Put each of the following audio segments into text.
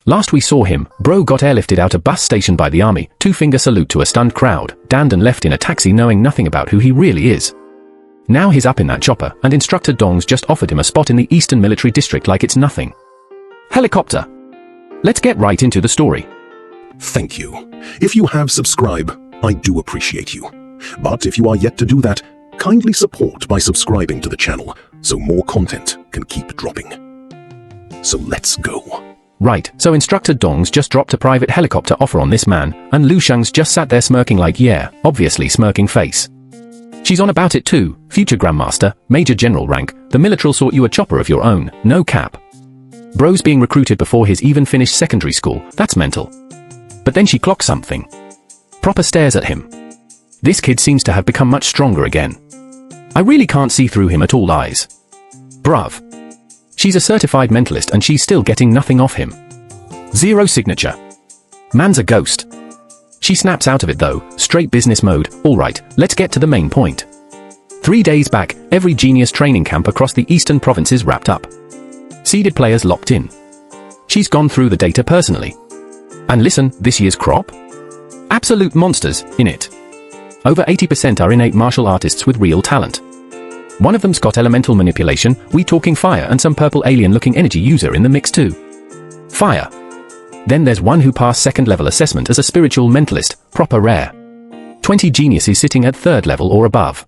Last we saw him, bro got airlifted out a bus station by the army, two-finger salute to a stunned crowd, damned and left in a taxi knowing nothing about who he really is. Now he's up in that chopper, and Instructor Dong's just offered him a spot in the Eastern Military District like it's nothing. Helicopter. Let's get right into the story. Thank you. If you have subscribed, I do appreciate you. But if you are yet to do that, kindly support by subscribing to the channel so more content can keep dropping. So let's go. Right, so Instructor Dong's just dropped a private helicopter offer on this man, and Lu Sheng's just sat there smirking like yeah, obviously smirking face. She's on about it too, future Grandmaster, Major General rank, the military'll sort you a chopper of your own, no cap. Bro's being recruited before he's even finished secondary school, that's mental. But then she clocks something. Proper stares at him. This kid seems to have become much stronger again. I really can't see through him at all eyes. Bruv. She's a certified mentalist and she's still getting nothing off him. Zero signature. Man's a ghost. She snaps out of it though, straight business mode. Alright, let's get to the main point. 3 days back, every genius training camp across the eastern provinces wrapped up. Seeded players locked in. She's gone through the data personally. And listen, this year's crop? Absolute monsters, innit? Over 80% are innate martial artists with real talent. One of them's got elemental manipulation, we talking fire, and some purple alien-looking energy user in the mix too. Fire. Then there's one who passed second level assessment as a spiritual mentalist, proper rare. 20 geniuses sitting at third level or above.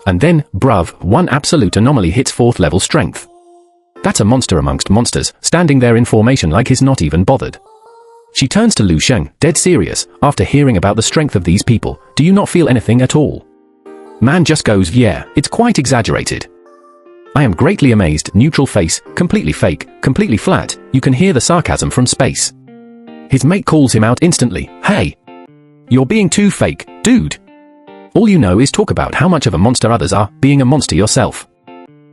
And then, bruv, one absolute anomaly hits fourth level strength. That's a monster amongst monsters, standing there in formation like he's not even bothered. She turns to Lu Sheng, dead serious, after hearing about the strength of these people. Do you not feel anything at all? Man just goes, yeah, it's quite exaggerated. I am greatly amazed, neutral face, completely fake, completely flat, you can hear the sarcasm from space. His mate calls him out instantly, hey! You're being too fake, dude! All you know is talk about how much of a monster others are, being a monster yourself.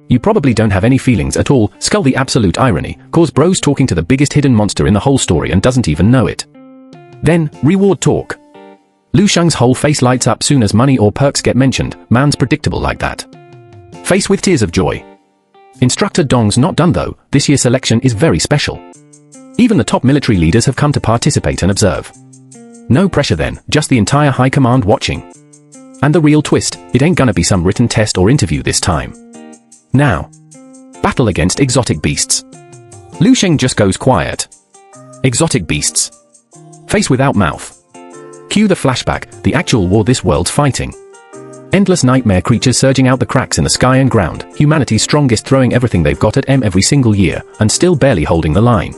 You probably don't have any feelings at all, skull the absolute irony, cause bro's talking to the biggest hidden monster in the whole story and doesn't even know it. Then, reward talk. Lu Sheng's whole face lights up soon as money or perks get mentioned, man's predictable like that. Face with tears of joy. Instructor Dong's not done though, this year's selection is very special. Even the top military leaders have come to participate and observe. No pressure then, just the entire high command watching. And the real twist, it ain't gonna be some written test or interview this time. Now. Battle against exotic beasts. Lu Sheng just goes quiet. Exotic beasts. Face without mouth. Cue the flashback, the actual war this world's fighting. Endless nightmare creatures surging out the cracks in the sky and ground, humanity's strongest throwing everything they've got at M every single year, and still barely holding the line.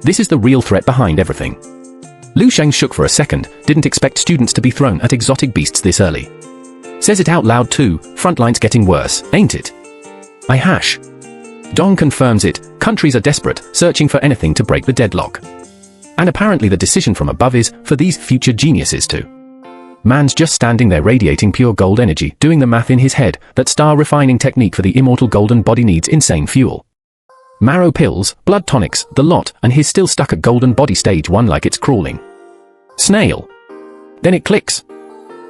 This is the real threat behind everything. Lu Sheng shook for a second, didn't expect students to be thrown at exotic beasts this early. Says it out loud too, frontline's getting worse, ain't it? I hash. Dong confirms it, countries are desperate, searching for anything to break the deadlock. And apparently the decision from above is, for these future geniuses to. Man's just standing there radiating pure gold energy, doing the math in his head, that star refining technique for the immortal golden body needs insane fuel. Marrow pills, blood tonics, the lot, and he's still stuck at golden body stage 1 like it's crawling. Snail. Then it clicks.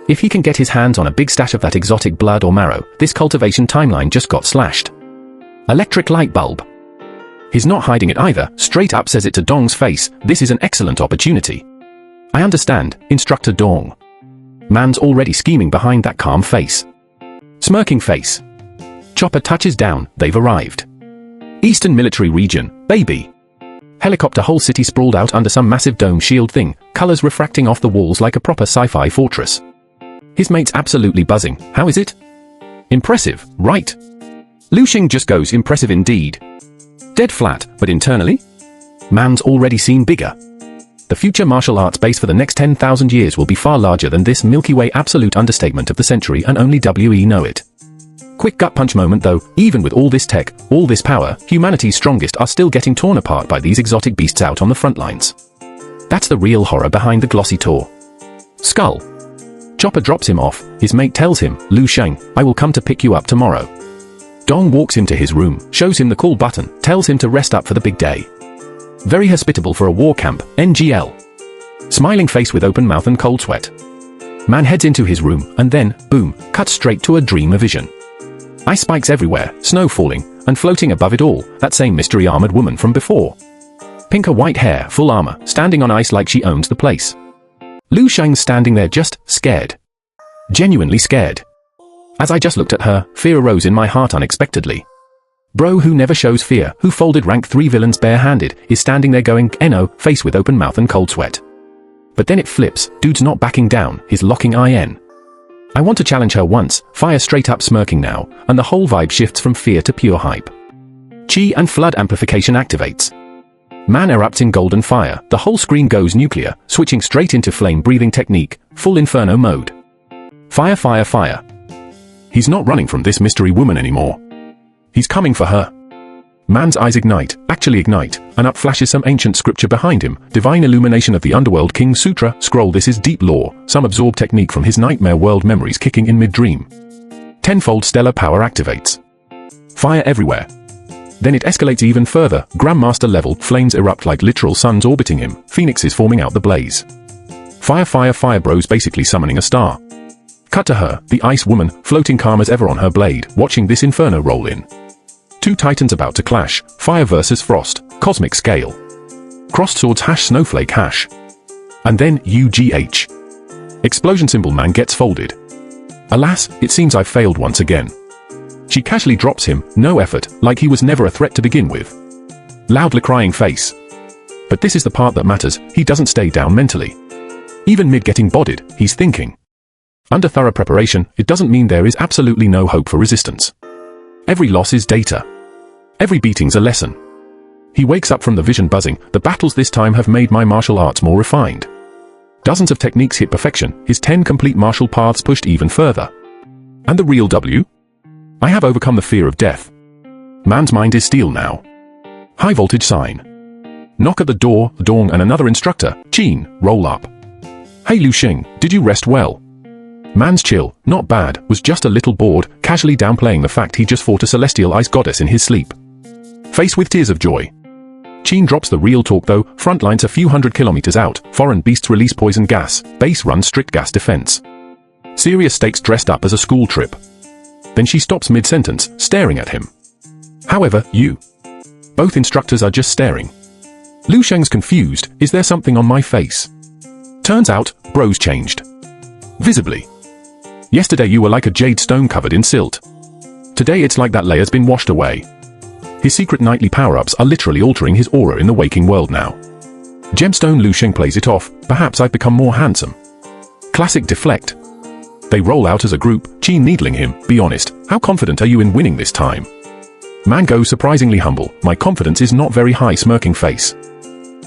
If he can get his hands on a big stash of that exotic blood or marrow, this cultivation timeline just got slashed. Electric light bulb. He's not hiding it either, straight up says it to Dong's face, this is an excellent opportunity. I understand, Instructor Dong. Man's already scheming behind that calm face. Smirking face. Chopper touches down, they've arrived. Eastern Military Region, baby. Helicopter whole city sprawled out under some massive dome shield thing, colors refracting off the walls like a proper sci-fi fortress. His mate's absolutely buzzing, how is it? Impressive, right? Lu Sheng just goes impressive indeed. Dead flat, but internally? Man's already seen bigger. The future martial arts base for the next 10,000 years will be far larger than this Milky Way absolute understatement of the century, and only WE know it. Quick gut punch moment though, even with all this tech, all this power, humanity's strongest are still getting torn apart by these exotic beasts out on the front lines. That's the real horror behind the glossy tour. Skull. Chopper drops him off, his mate tells him, Lu Sheng, I will come to pick you up tomorrow. Dong walks him to his room, shows him the call button, tells him to rest up for the big day. Very hospitable for a war camp, NGL. Smiling face with open mouth and cold sweat. Man heads into his room, and then, boom, cuts straight to a dream vision. Ice spikes everywhere, snow falling, and floating above it all, that same mystery armored woman from before. Pink or white hair, full armor, standing on ice like she owns the place. Lu Shang's standing there just scared. Genuinely scared. As I just looked at her, fear arose in my heart unexpectedly. Bro who never shows fear, who folded rank 3 villains barehanded, is standing there going, "No," face with open mouth and cold sweat. But then it flips, dude's not backing down, he's locking in. I want to challenge her once, fire straight up smirking now, and the whole vibe shifts from fear to pure hype. Chi and flood amplification activates. Man erupts in golden fire, the whole screen goes nuclear, switching straight into flame-breathing technique, full inferno mode. Fire, fire, fire. He's not running from this mystery woman anymore. He's coming for her. Man's eyes ignite, actually ignite, and up flashes some ancient scripture behind him, divine illumination of the underworld King Sutra, scroll. This is deep lore, some absorbed technique from his nightmare world memories kicking in mid-dream. Tenfold stellar power activates. Fire everywhere. Then it escalates even further, Grandmaster level, flames erupt like literal suns orbiting him, phoenixes forming out the blaze. Fire, fire, fire, bro's basically summoning a star. Cut to her, the ice woman, floating calm as ever on her blade, watching this inferno roll in. Two titans about to clash, fire versus frost, cosmic scale. Crossed swords # snowflake #. And then, UGH. Explosion symbol. Man gets folded. Alas, it seems I've failed once again. She casually drops him, no effort, like he was never a threat to begin with. Loudly crying face. But this is the part that matters, he doesn't stay down mentally. Even mid getting bodied, he's thinking. Under thorough preparation, it doesn't mean there is absolutely no hope for resistance. Every loss is data. Every beating's a lesson. He wakes up from the vision buzzing, the battles this time have made my martial arts more refined. Dozens of techniques hit perfection, his 10 complete martial paths pushed even further. And the real W? I have overcome the fear of death. Man's mind is steel now. High voltage sign. Knock at the door, Dong and another instructor, Chin, roll up. Hey Lu Xing, did you rest well? Man's chill, not bad, was just a little bored, casually downplaying the fact he just fought a celestial ice goddess in his sleep. Face with tears of joy. Chin drops the real talk though, front lines a few hundred kilometers out, foreign beasts release poison gas, base runs strict gas defense. Serious stakes dressed up as a school trip. Then she stops mid-sentence, staring at him. However, you. Both instructors are just staring. Lu Sheng's confused, is there something on my face? Turns out, bro's changed. Visibly. Yesterday you were like a jade stone covered in silt. Today it's like that layer's been washed away. His secret nightly power-ups are literally altering his aura in the waking world now. Gemstone. Lu Sheng plays it off, perhaps I've become more handsome. Classic deflect. They roll out as a group, Chin needling him, be honest, how confident are you in winning this time? Man goes surprisingly humble, my confidence is not very high, smirking face.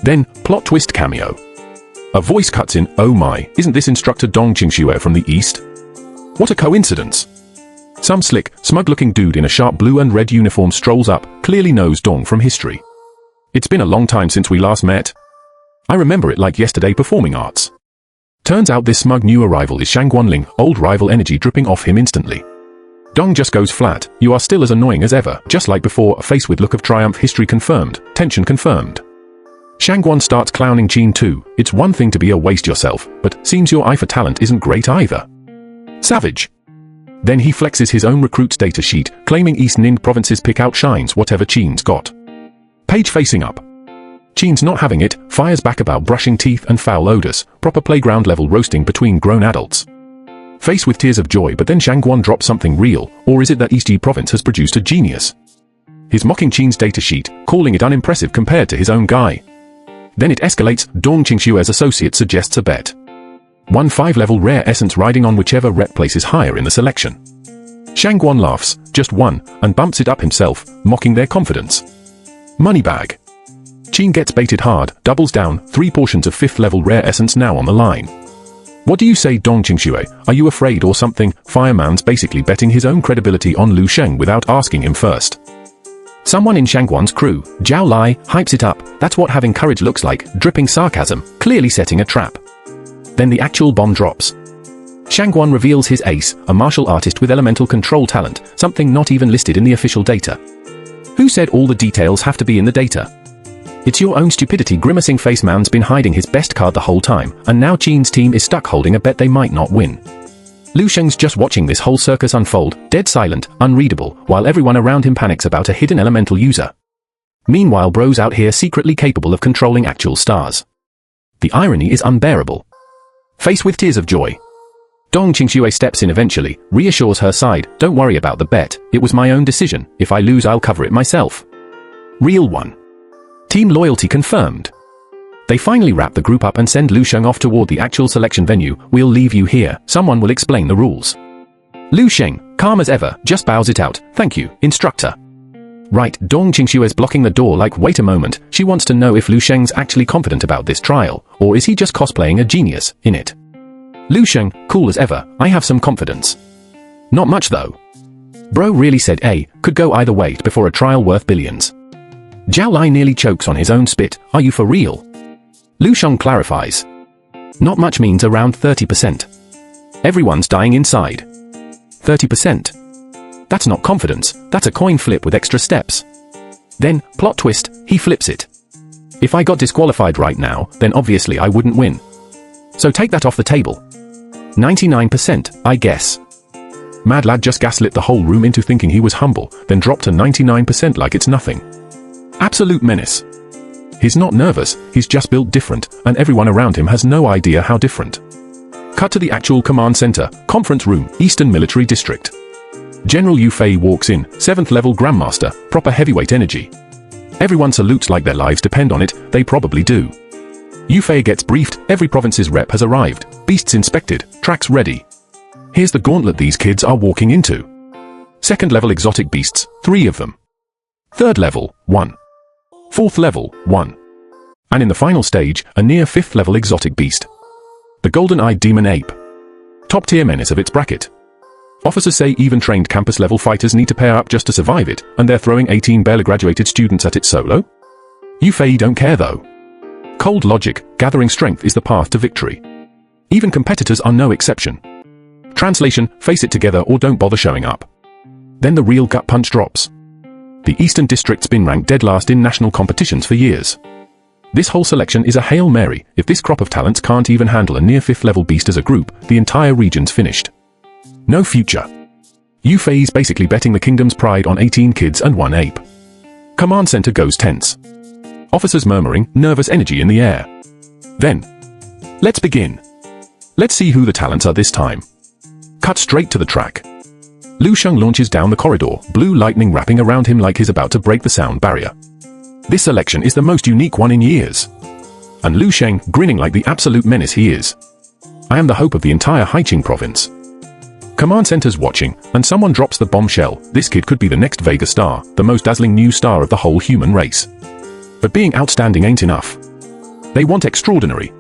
Then, plot twist cameo. A voice cuts in, oh my, isn't this instructor Dong Qingxue from the east? What a coincidence. Some slick, smug-looking dude in a sharp blue and red uniform strolls up, clearly knows Dong from history. It's been a long time since we last met. I remember it like yesterday, performing arts. Turns out this smug new arrival is Shang Guanling, old rival energy dripping off him instantly. Dong just goes flat, you are still as annoying as ever, just like before, a face with look of triumph, history confirmed, tension confirmed. Shang Guan starts clowning Chin too, it's one thing to be a waste yourself, but seems your eye for talent isn't great either. Savage. Then he flexes his own recruit's data sheet, claiming East Ning provinces pick out shines whatever Chin's got. Page facing up. Chin's not having it, fires back about brushing teeth and foul odors, proper playground level roasting between grown adults. Face with tears of joy, but then Shang Guan drops something real, or is it that East Yi province has produced a genius? He's mocking Chin's data sheet, calling it unimpressive compared to his own guy. Then it escalates, Dong Qingxue's associate suggests a bet. 1 5-level rare essence riding on whichever rep places higher in the selection. Shang Guan laughs, just one, and bumps it up himself, mocking their confidence. Money bag. Chin gets baited hard, doubles down, 3 portions of 5th-level rare essence now on the line. What do you say, Dong Qingxue, are you afraid or something? Fireman's basically betting his own credibility on Lu Sheng without asking him first. Someone in Shang Guan's crew, Zhao Lai, hypes it up, that's what having courage looks like, dripping sarcasm, clearly setting a trap. Then the actual bomb drops. Shang Guan reveals his ace, a martial artist with elemental control talent, something not even listed in the official data. Who said all the details have to be in the data? It's your own stupidity. Grimacing face man's been hiding his best card the whole time, and now Chin's team is stuck holding a bet they might not win. Lu Sheng's just watching this whole circus unfold, dead silent, unreadable, while everyone around him panics about a hidden elemental user. Meanwhile, bro's out here secretly capable of controlling actual stars. The irony is unbearable. Faced with tears of joy, Dong Qingxue steps in eventually, reassures her side, don't worry about the bet, it was my own decision, if I lose I'll cover it myself. Real one. Team loyalty confirmed. They finally wrap the group up and send Lu Sheng off toward the actual selection venue. We'll leave you here, someone will explain the rules. Lu Sheng, calm as ever, just bows it out, thank you, instructor. Right, Dong Qingxue's blocking the door like wait a moment, she wants to know if Lu Sheng's actually confident about this trial, or is he just cosplaying a genius in it. Lu Sheng, cool as ever, I have some confidence. Not much though. Bro really said A, could go either way before a trial worth billions. Zhao Lai nearly chokes on his own spit, are you for real? Lu Sheng clarifies. Not much means around 30%. Everyone's dying inside. 30%. That's not confidence, that's a coin flip with extra steps. Then, plot twist, he flips it. If I got disqualified right now, then obviously I wouldn't win. So take that off the table. 99%, I guess. Mad Lad just gaslit the whole room into thinking he was humble, then dropped to 99% like it's nothing. Absolute menace. He's not nervous, he's just built different, and everyone around him has no idea how different. Cut to the actual command center, conference room, Eastern Military District. General Yu Fei walks in, 7th level Grandmaster, proper heavyweight energy. Everyone salutes like their lives depend on it, they probably do. Yu Fei gets briefed, every province's rep has arrived, beasts inspected, tracks ready. Here's the gauntlet these kids are walking into. 2nd level exotic beasts, 3 of them. 3rd level, 1. 4th level, 1. And in the final stage, a near 5th level exotic beast. The golden-eyed demon ape. Top tier menace of its bracket. Officers say even trained campus level fighters need to pair up just to survive it, and they're throwing 18 barely graduated students at it solo? Yu Fei don't care though. Cold logic, gathering strength is the path to victory. Even competitors are no exception. Translation, face it together or don't bother showing up. Then the real gut punch drops. The Eastern District's been ranked dead last in national competitions for years. This whole selection is a Hail Mary. If this crop of talents can't even handle a near 5th level beast as a group, the entire region's finished. No future. Yu Fei's basically betting the kingdom's pride on 18 kids and 1 ape. Command center goes tense. Officers murmuring, nervous energy in the air. Then, let's begin. Let's see who the talents are this time. Cut straight to the track. Lu Sheng launches down the corridor, blue lightning wrapping around him like he's about to break the sound barrier. This selection is the most unique one in years. And Lu Sheng, grinning like the absolute menace he is. I am the hope of the entire Haiqing province. Command center's watching, and someone drops the bombshell, this kid could be the next Vega star, the most dazzling new star of the whole human race. But being outstanding ain't enough. They want extraordinary.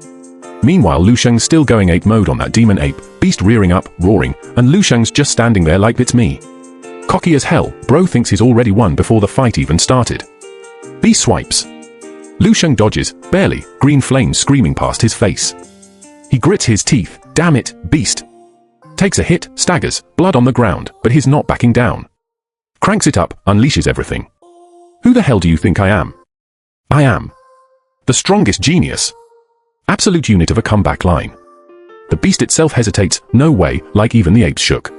Meanwhile, Lu Sheng's still going ape mode on that demon ape, beast rearing up, roaring, and Lu Sheng's just standing there like it's me. Cocky as hell, bro thinks he's already won before the fight even started. Beast swipes. Lu Sheng dodges, barely, green flames screaming past his face. He grits his teeth, damn it, beast. Takes a hit, staggers, blood on the ground, but he's not backing down. Cranks it up, unleashes everything. Who the hell do you think I am? I am the strongest genius. Absolute unit of a comeback line. The beast itself hesitates, no way, like even the apes shook.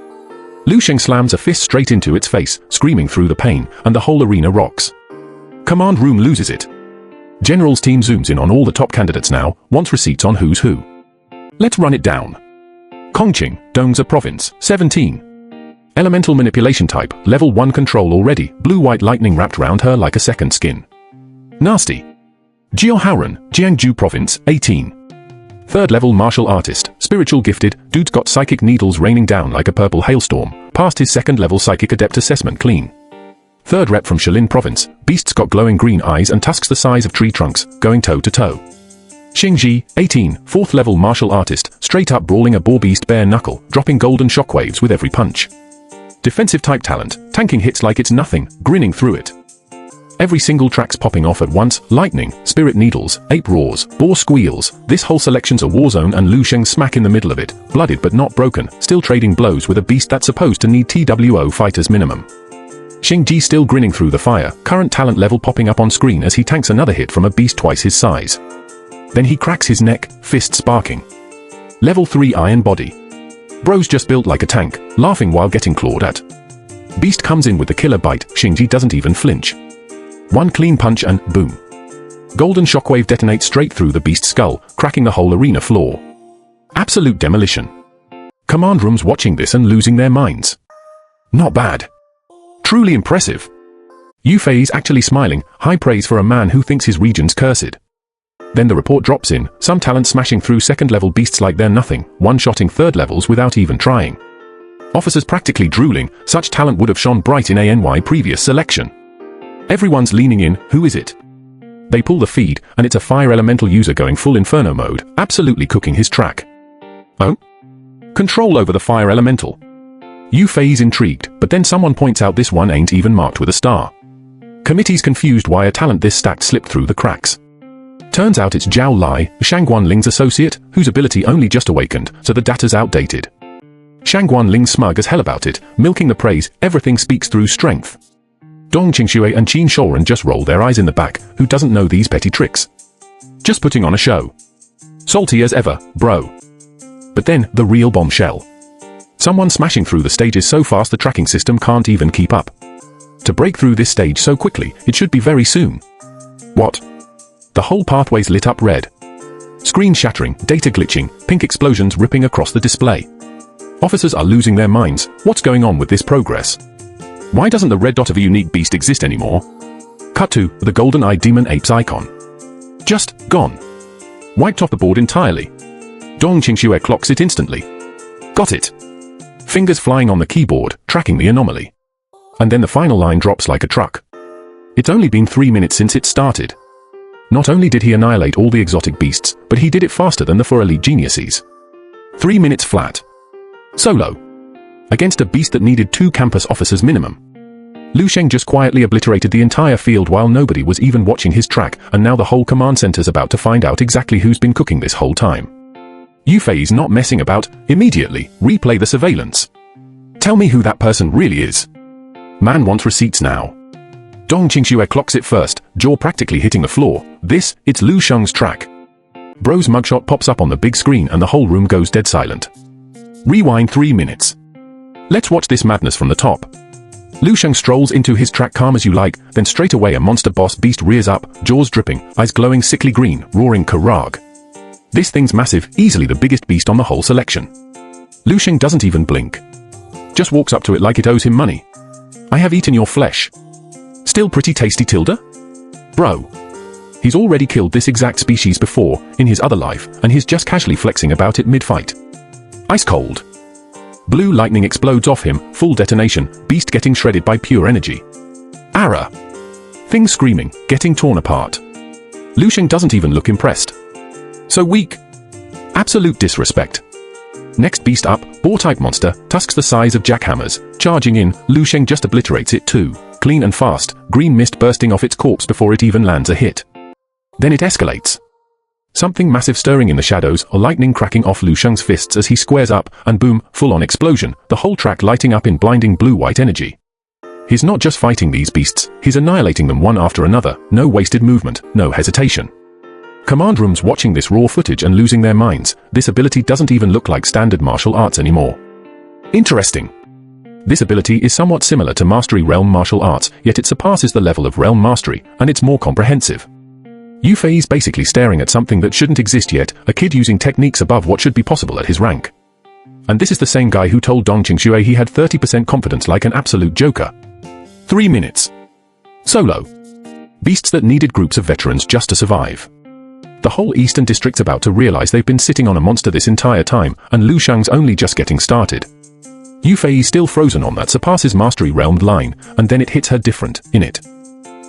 Lu Sheng slams a fist straight into its face, screaming through the pain, and the whole arena rocks. Command room loses it. General's team zooms in on all the top candidates now, wants receipts on who's who. Let's run it down. Kongqing, Dongza province, 17. Elemental manipulation type, level 1 control already, blue-white lightning wrapped round her like a second skin. Nasty. Jiaohaoren, Jiangsu province, 18. 3rd level martial artist, spiritual gifted, dude's got psychic needles raining down like a purple hailstorm, passed his 2nd level psychic adept assessment clean. 3rd rep from Shilin province, beast's got glowing green eyes and tusks the size of tree trunks, going toe to toe. Xingji, 18, 4th level martial artist, straight up brawling a boar beast bare knuckle, dropping golden shockwaves with every punch. Defensive type talent, tanking hits like it's nothing, grinning through it. Every single track's popping off at once, lightning, spirit needles, ape roars, boar squeals, this whole selection's a war zone and Lu Sheng smack in the middle of it, blooded but not broken, still trading blows with a beast that's supposed to need TWO fighters minimum. Xingji still grinning through the fire, current talent level popping up on screen as he tanks another hit from a beast twice his size. Then he cracks his neck, fist sparking. Level 3 iron body. Bro's just built like a tank, laughing while getting clawed at. Beast comes in with the killer bite, Xingji doesn't even flinch. One clean punch and boom. Golden shockwave detonates straight through the beast's skull, cracking the whole arena floor. Absolute demolition. Command rooms watching this and losing their minds. Not bad. Truly impressive. Yufei's actually smiling, high praise for a man who thinks his region's cursed. Then the report drops in, some talent smashing through second-level beasts like they're nothing, one-shotting third levels without even trying. Officers practically drooling, such talent would have shone bright in ANY previous selection. Everyone's leaning in, who is it? They pull the feed, and it's a fire elemental user going full inferno mode, absolutely cooking his track. Oh? Control over the fire elemental. Yufei's intrigued, but then someone points out this one ain't even marked with a star. Committee's confused why a talent this stacked slipped through the cracks. Turns out it's Zhao Lai, Shangguan Ling's associate, whose ability only just awakened, so the data's outdated. Shangguan Ling's smug as hell about it, milking the praise, everything speaks through strength. Dong Qingxue and Qin Shoran just roll their eyes in the back, who doesn't know these petty tricks. Just putting on a show. Salty as ever, bro. But then, the real bombshell. Someone smashing through the stages so fast the tracking system can't even keep up. To break through this stage so quickly, it should be very soon. What? The whole pathway's lit up red. Screen shattering, data glitching, pink explosions ripping across the display. Officers are losing their minds. What's going on with this progress? Why doesn't the red dot of a unique beast exist anymore? Cut to the golden-eyed demon ape's icon. Just gone. Wiped off the board entirely. Dong Qingxue clocks it instantly. Got it. Fingers flying on the keyboard, tracking the anomaly. And then the final line drops like a truck. It's only been 3 minutes since it started. Not only did he annihilate all the exotic beasts, but he did it faster than the 4 elite geniuses. 3 minutes flat. Solo. Against a beast that needed 2 campus officers minimum. Lu Sheng just quietly obliterated the entire field while nobody was even watching his track, and now the whole command center's about to find out exactly who's been cooking this whole time. Yufei's not messing about, immediately, replay the surveillance. Tell me who that person really is. Man wants receipts now. Dong Qingxue clocks it first, jaw practically hitting the floor. It's Lu Sheng's track. Bro's mugshot pops up on the big screen and the whole room goes dead silent. Rewind 3 minutes. Let's watch this madness from the top. Lu Sheng strolls into his track calm as you like, then straight away a monster boss beast rears up, jaws dripping, eyes glowing sickly green, roaring Karag. This thing's massive, easily the biggest beast on the whole selection. Lu Sheng doesn't even blink. Just walks up to it like it owes him money. I have eaten your flesh. Still pretty tasty, Tilda? Bro. He's already killed this exact species before, in his other life, and he's just casually flexing about it mid-fight. Ice cold. Blue lightning explodes off him, full detonation, beast getting shredded by pure energy. Ara. Thing screaming, getting torn apart. Lu Sheng doesn't even look impressed. So weak. Absolute disrespect. Next beast up, boar-type monster, tusks the size of jackhammers, charging in, Lu Sheng just obliterates it too, clean and fast, green mist bursting off its corpse before it even lands a hit. Then it escalates. Something massive stirring in the shadows, or lightning cracking off Lu Sheng's fists as he squares up, and boom, full-on explosion, the whole track lighting up in blinding blue-white energy. He's not just fighting these beasts, he's annihilating them one after another, no wasted movement, no hesitation. Command rooms watching this raw footage and losing their minds, this ability doesn't even look like standard martial arts anymore. Interesting. This ability is somewhat similar to Mastery Realm martial arts, yet it surpasses the level of Realm Mastery, and it's more comprehensive. Yufei's basically staring at something that shouldn't exist yet, a kid using techniques above what should be possible at his rank. And this is the same guy who told Dong Qingxue he had 30% confidence like an absolute joker. 3 minutes. Solo. Beasts that needed groups of veterans just to survive. The whole Eastern District's about to realize they've been sitting on a monster this entire time, and Lu Sheng's only just getting started. Yufei's still frozen on that surpasses Mastery Realm line, and then it hits her different, in it.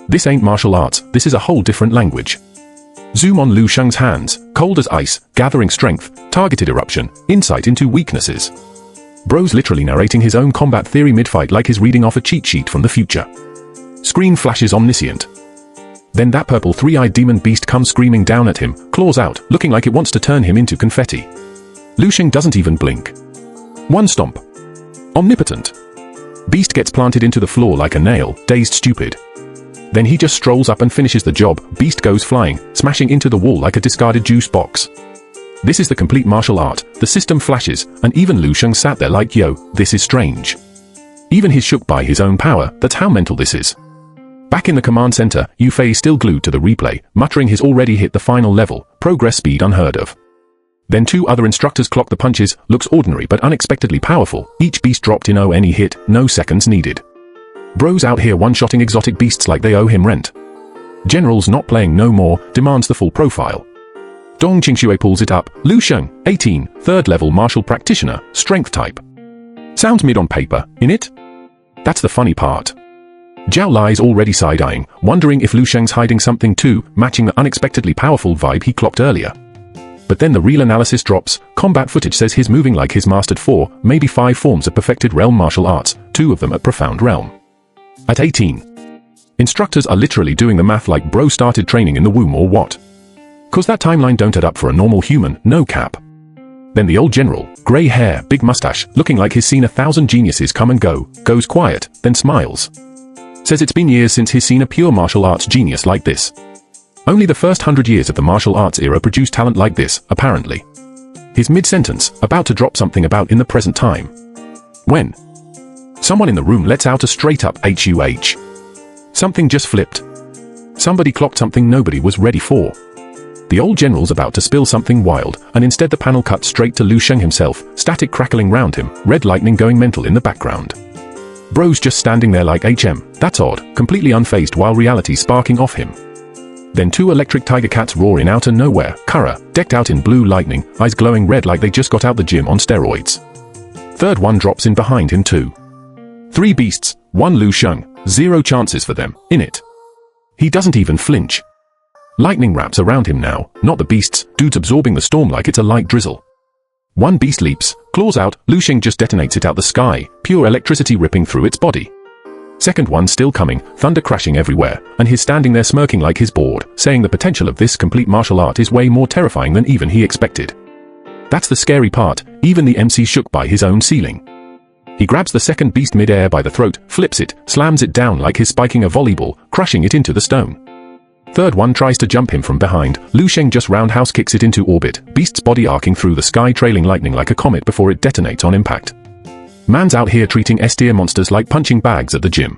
This ain't martial arts, this is a whole different language. Zoom on Lu Sheng's hands, cold as ice, gathering strength, targeted eruption, insight into weaknesses. Bro's literally narrating his own combat theory mid-fight like he's reading off a cheat sheet from the future. Screen flashes omniscient. Then that purple 3-eyed demon beast comes screaming down at him, claws out, looking like it wants to turn him into confetti. Lu Sheng doesn't even blink. One stomp. Omnipotent. Beast gets planted into the floor like a nail, dazed stupid. Then he just strolls up and finishes the job, beast goes flying, smashing into the wall like a discarded juice box. This is the complete martial art, the system flashes, and even Lu Sheng sat there like yo, this is strange. Even he's shook by his own power, that's how mental this is. Back in the command center, Yufei still glued to the replay, muttering he's already hit the final level, progress speed unheard of. Then 2 other instructors clock the punches, looks ordinary but unexpectedly powerful, each beast dropped in any hit, no seconds needed. Bro's out here one-shotting exotic beasts like they owe him rent. General's not playing no more, demands the full profile. Dong Qingxue pulls it up, Lu Sheng, 18, 3rd level martial practitioner, strength type. Sounds mid on paper, innit? That's the funny part. Zhao Lai's already side-eyeing, wondering if Lu Sheng's hiding something too, matching the unexpectedly powerful vibe he clocked earlier. But then the real analysis drops, combat footage says he's moving like he's mastered 4, maybe 5 forms of perfected realm martial arts, 2 of them at profound realm. At 18. Instructors are literally doing the math like bro started training in the womb or what? Cause that timeline don't add up for a normal human, no cap. Then the old general, grey hair, big mustache, looking like he's seen 1,000 geniuses come and go, goes quiet, then smiles. Says it's been years since he's seen a pure martial arts genius like this. Only the first 100 years of the martial arts era produced talent like this, apparently. He's mid-sentence, about to drop something about in the present time. When? Someone in the room lets out a straight-up HUH. Something just flipped. Somebody clocked something nobody was ready for. The old general's about to spill something wild, and instead the panel cuts straight to Lu Sheng himself, static crackling round him, red lightning going mental in the background. Bro's just standing there like that's odd, completely unfazed while reality sparking off him. Then 2 electric tiger cats roar in out of nowhere, Kara, decked out in blue lightning, eyes glowing red like they just got out the gym on steroids. 3rd one drops in behind him too. 3 beasts, 1 Lu Sheng, 0 chances for them, innit? He doesn't even flinch. Lightning wraps around him now, not the beasts, dude's absorbing the storm like it's a light drizzle. 1 beast leaps, claws out, Lu Sheng just detonates it out the sky, pure electricity ripping through its body. 2nd one still coming, thunder crashing everywhere, and he's standing there smirking like he's bored, saying the potential of this complete martial art is way more terrifying than even he expected. That's the scary part, even the MC shook by his own ceiling. He grabs the 2nd beast mid-air by the throat, flips it, slams it down like he's spiking a volleyball, crushing it into the stone. 3rd one tries to jump him from behind, Lu Sheng just roundhouse kicks it into orbit, beast's body arcing through the sky trailing lightning like a comet before it detonates on impact. Man's out here treating S-tier monsters like punching bags at the gym.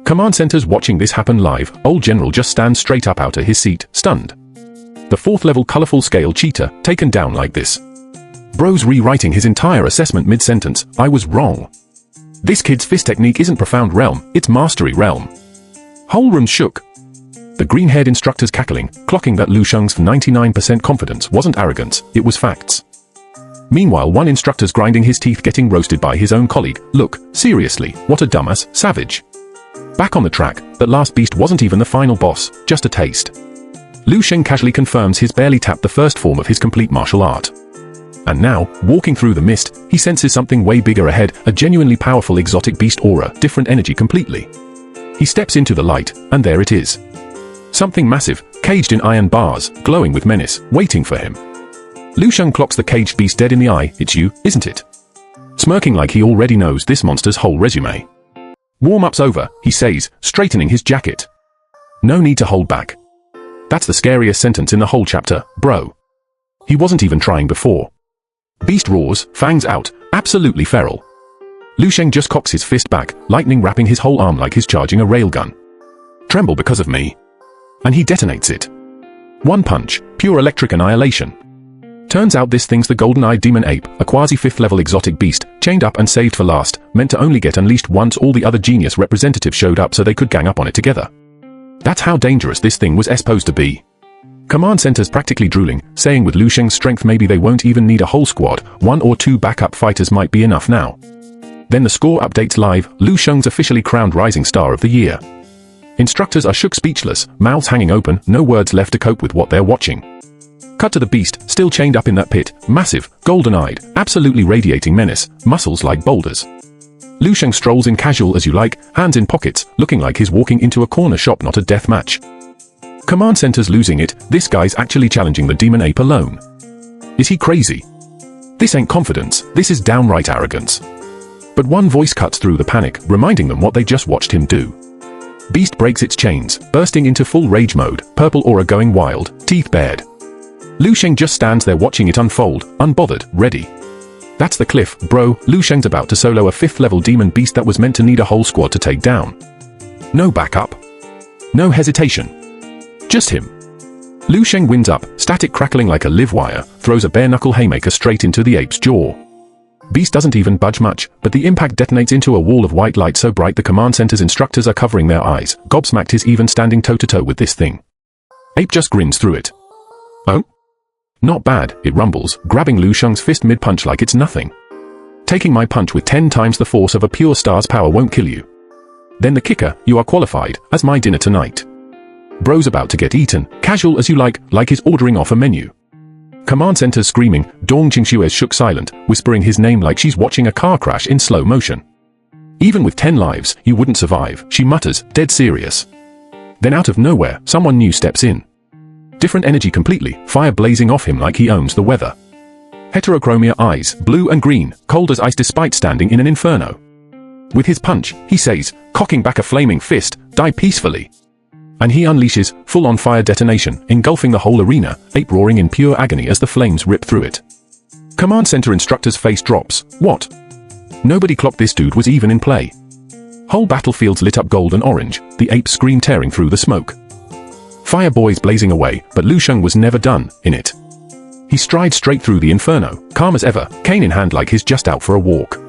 Command center's watching this happen live, old general just stands straight up out of his seat, stunned. The 4th level colorful scale cheetah, taken down like this. Bro's rewriting his entire assessment mid-sentence, I was wrong. This kid's fist technique isn't profound realm, it's mastery realm. Whole room shook. The green-haired instructor's cackling, clocking that Lu Sheng's 99% confidence wasn't arrogance, it was facts. Meanwhile, one instructor's grinding his teeth getting roasted by his own colleague, look, seriously, what a dumbass, savage. Back on the track, that last beast wasn't even the final boss, just a taste. Lu Sheng casually confirms he's barely tapped the 1st form of his complete martial art. And now, walking through the mist, he senses something way bigger ahead, a genuinely powerful exotic beast aura, different energy completely. He steps into the light, and there it is. Something massive, caged in iron bars, glowing with menace, waiting for him. Lu Sheng clocks the caged beast dead in the eye, it's you, isn't it? Smirking like he already knows this monster's whole resume. Warm-up's over, he says, straightening his jacket. No need to hold back. That's the scariest sentence in the whole chapter, bro. He wasn't even trying before. Beast roars, fangs out, absolutely feral. Lu Sheng just cocks his fist back, lightning wrapping his whole arm like he's charging a railgun. Tremble because of me. And he detonates it. 1 punch, pure electric annihilation. Turns out this thing's the golden-eyed demon ape, a quasi-5th level exotic beast, chained up and saved for last, meant to only get unleashed once all the other genius representatives showed up so they could gang up on it together. That's how dangerous this thing was supposed to be. Command center's practically drooling, saying with Lu Sheng's strength maybe they won't even need a whole squad, 1 or 2 backup fighters might be enough now. Then the score updates live, Lu Sheng's officially crowned Rising Star of the Year. Instructors are shook speechless, mouths hanging open, no words left to cope with what they're watching. Cut to the beast, still chained up in that pit, massive, golden-eyed, absolutely radiating menace, muscles like boulders. Lu Sheng strolls in casual as you like, hands in pockets, looking like he's walking into a corner shop not a death match. Command center's losing it, this guy's actually challenging the demon ape alone. Is he crazy? This ain't confidence, this is downright arrogance. But one voice cuts through the panic, reminding them what they just watched him do. Beast breaks its chains, bursting into full rage mode, purple aura going wild, teeth bared. Lu Sheng just stands there watching it unfold, unbothered, ready. That's the cliff, bro, Lu Sheng's about to solo a 5th level demon beast that was meant to need a whole squad to take down. No backup. No hesitation. Just him. Lu Sheng winds up, static crackling like a live wire, throws a bare-knuckle haymaker straight into the ape's jaw. Beast doesn't even budge much, but the impact detonates into a wall of white light so bright the command center's instructors are covering their eyes. Gobsmacked is even standing toe-to-toe with this thing. Ape just grins through it. Oh? Not bad, it rumbles, grabbing Lu Sheng's fist mid-punch like it's nothing. Taking my punch with 10 times the force of a pure star's power won't kill you. Then the kicker, you are qualified, as my dinner tonight. Bro's about to get eaten, casual as you like he's ordering off a menu. Command center's screaming, Dong Qingxue's shook silent, whispering his name like she's watching a car crash in slow motion. Even with 10 lives, you wouldn't survive, she mutters, dead serious. Then out of nowhere, someone new steps in. Different energy completely, fire blazing off him like he owns the weather. Heterochromia eyes, blue and green, cold as ice despite standing in an inferno. With his punch, he says, cocking back a flaming fist, die peacefully. And he unleashes, full-on fire detonation, engulfing the whole arena, ape roaring in pure agony as the flames rip through it. Command center instructor's face drops. What? Nobody clocked this dude was even in play. Whole battlefields lit up gold and orange, the ape scream tearing through the smoke. Fire boys blazing away, but Lu Sheng was never done, in it. He strides straight through the inferno, calm as ever, cane in hand like he's just out for a walk.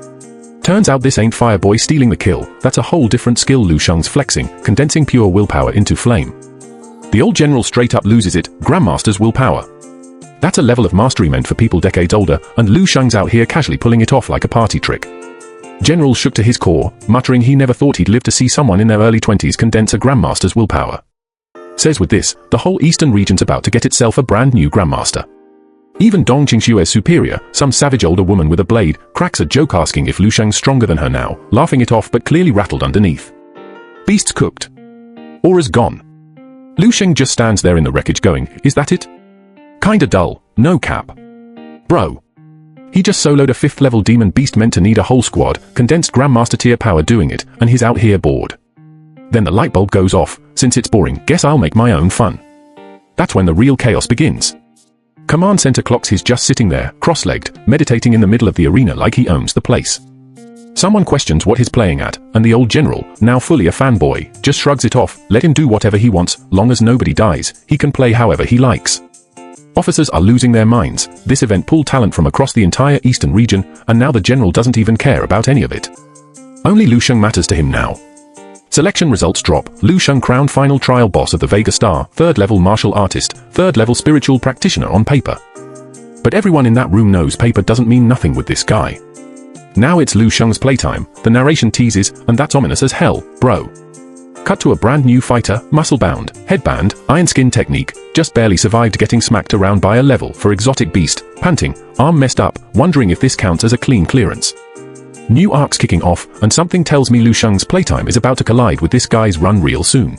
Turns out this ain't Fireboy stealing the kill, that's a whole different skill Lu Sheng's flexing, condensing pure willpower into flame. The old general straight up loses it, Grandmaster's willpower. That's a level of mastery meant for people decades older, and Lu Sheng's out here casually pulling it off like a party trick. General shook to his core, muttering he never thought he'd live to see someone in their early 20s condense a Grandmaster's willpower. Says with this, the whole eastern region's about to get itself a brand new Grandmaster. Even Dong Qingxue's superior, some savage older woman with a blade, cracks a joke asking if Lu Sheng's stronger than her now, laughing it off but clearly rattled underneath. Beast's cooked. Aura's gone. Lu Sheng just stands there in the wreckage going, is that it? Kinda dull, no cap. Bro. He just soloed a 5th level demon beast meant to need a whole squad, condensed Grandmaster tier power doing it, and he's out here bored. Then the light bulb goes off, since it's boring, guess I'll make my own fun. That's when the real chaos begins. Command center clocks he's just sitting there, cross-legged, meditating in the middle of the arena like he owns the place. Someone questions what he's playing at, and the old general, now fully a fanboy, just shrugs it off, let him do whatever he wants, long as nobody dies, he can play however he likes. Officers are losing their minds, this event pulled talent from across the entire eastern region, and now the general doesn't even care about any of it. Only Lu Sheng matters to him now. Selection results drop, Lu Sheng crowned final trial boss of the Vega Star, 3rd level martial artist, 3rd level spiritual practitioner on paper. But everyone in that room knows paper doesn't mean nothing with this guy. Now it's Lu Sheng's playtime, the narration teases, and that's ominous as hell, bro. Cut to a brand new fighter, muscle-bound, headband, iron skin technique, just barely survived getting smacked around by a level for exotic beast, panting, arm messed up, wondering if this counts as a clean clearance. New arcs kicking off, and something tells me Lu Sheng's playtime is about to collide with this guy's run real soon.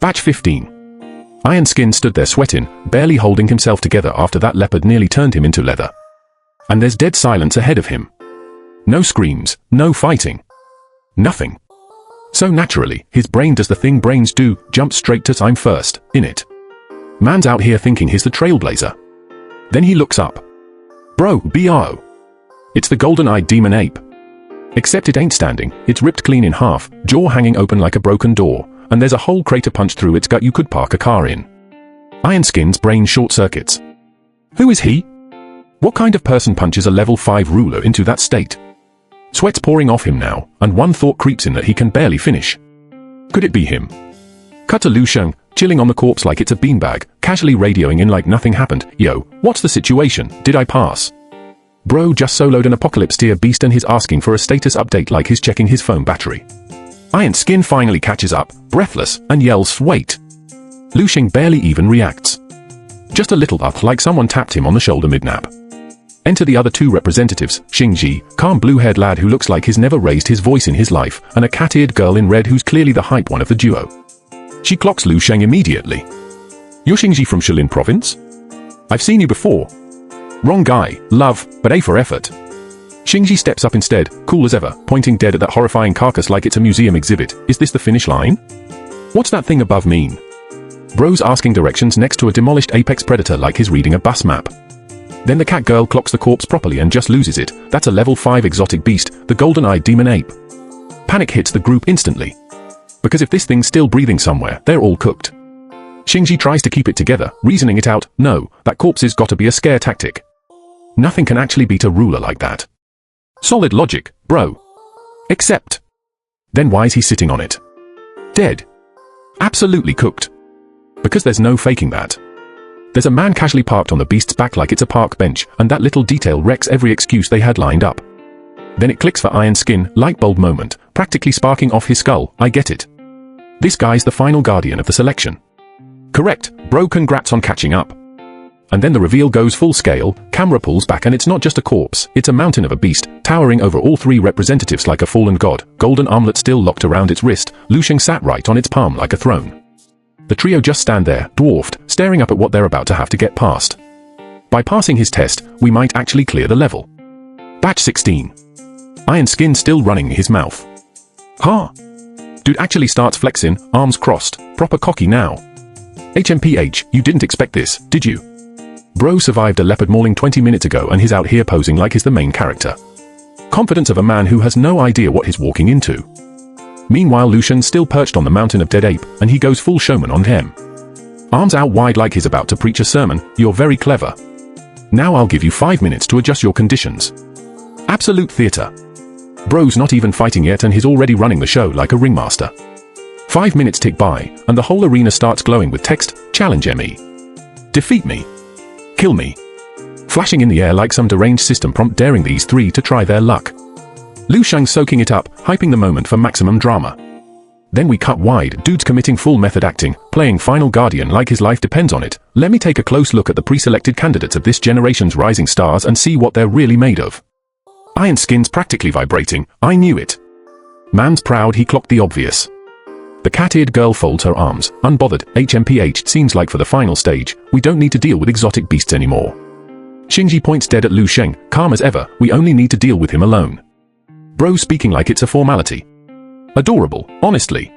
Batch 15. Iron Skin stood there sweating, barely holding himself together after that leopard nearly turned him into leather. And there's dead silence ahead of him. No screams, no fighting. Nothing. So naturally, his brain does the thing brains do, jump straight to I'm first, in it. Man's out here thinking he's the trailblazer. Then he looks up. Bro, B.R.O. It's the golden-eyed demon ape. Except it ain't standing, it's ripped clean in half, jaw hanging open like a broken door, and there's a whole crater punched through its gut you could park a car in. Iron Skin's brain short circuits. Who is he? What kind of person punches a level 5 ruler into that state? Sweat's pouring off him now, and one thought creeps in that he can barely finish. Could it be him? Cut to Lu Sheng, chilling on the corpse like it's a beanbag, casually radioing in like nothing happened. Yo, what's the situation, did I pass? Bro just soloed an apocalypse tier beast and he's asking for a status update like he's checking his phone battery. Iron Skin finally catches up, breathless, and yells, wait. Lu Sheng barely even reacts. Just a little up like someone tapped him on the shoulder mid-nap. Enter the other 2 representatives, Xingji, calm blue-haired lad who looks like he's never raised his voice in his life, and a cat-eared girl in red who's clearly the hype one of the duo. She clocks Lu Sheng immediately. You're Xingji from Shilin province? I've seen you before. Wrong guy, love, but A for effort. Xingji steps up instead, cool as ever, pointing dead at that horrifying carcass like it's a museum exhibit. Is this the finish line? What's that thing above mean? Bro's asking directions next to a demolished apex predator like he's reading a bus map. Then the cat girl clocks the corpse properly and just loses it. That's a level 5 exotic beast, the golden-eyed demon ape. Panic hits the group instantly. Because if this thing's still breathing somewhere, they're all cooked. Xingji tries to keep it together, reasoning it out. No, that corpse's gotta be a scare tactic. Nothing can actually beat a ruler like that. Solid logic, bro. Except. Then why's he sitting on it? Dead. Absolutely cooked. Because there's no faking that. There's a man casually parked on the beast's back like it's a park bench, and that little detail wrecks every excuse they had lined up. Then it clicks for Iron Skin, light bulb moment, practically sparking off his skull. I get it. This guy's the final guardian of the selection. Correct, bro, congrats on catching up. And then the reveal goes full scale, camera pulls back and it's not just a corpse, it's a mountain of a beast, towering over all three representatives like a fallen god, golden armlet still locked around its wrist, Lu Sheng sat right on its palm like a throne. The trio just stand there, dwarfed, staring up at what they're about to have to get past. By passing his test, we might actually clear the level. Batch 16. Iron Skin still running his mouth. Huh? Dude actually starts flexing, arms crossed, proper cocky now. HMPH, you didn't expect this, did you? Bro survived a leopard mauling 20 minutes ago and he's out here posing like he's the main character. Confidence of a man who has no idea what he's walking into. Meanwhile, Lu Sheng's still perched on the mountain of dead ape, and he goes full showman on him. Arms out wide like he's about to preach a sermon. You're very clever. Now I'll give you 5 minutes to adjust your conditions. Absolute theater. Bro's not even fighting yet and he's already running the show like a ringmaster. 5 minutes tick by, and the whole arena starts glowing with text, challenge me. Defeat me. Kill me. Flashing in the air like some deranged system prompt daring these three to try their luck. Lu Sheng soaking it up, hyping the moment for maximum drama. Then we cut wide, dudes committing full method acting, playing Final Guardian like his life depends on it. Let me take a close look at the pre-selected candidates of this generation's rising stars and see what they're really made of. Iron Skin's practically vibrating, I knew it. Man's proud, he clocked the obvious. The cat-eared girl folds her arms, unbothered. HMPH, seems like for the final stage, we don't need to deal with exotic beasts anymore. Xingji points dead at Lu Sheng, calm as ever, we only need to deal with him alone. Bro speaking like it's a formality. Adorable, honestly.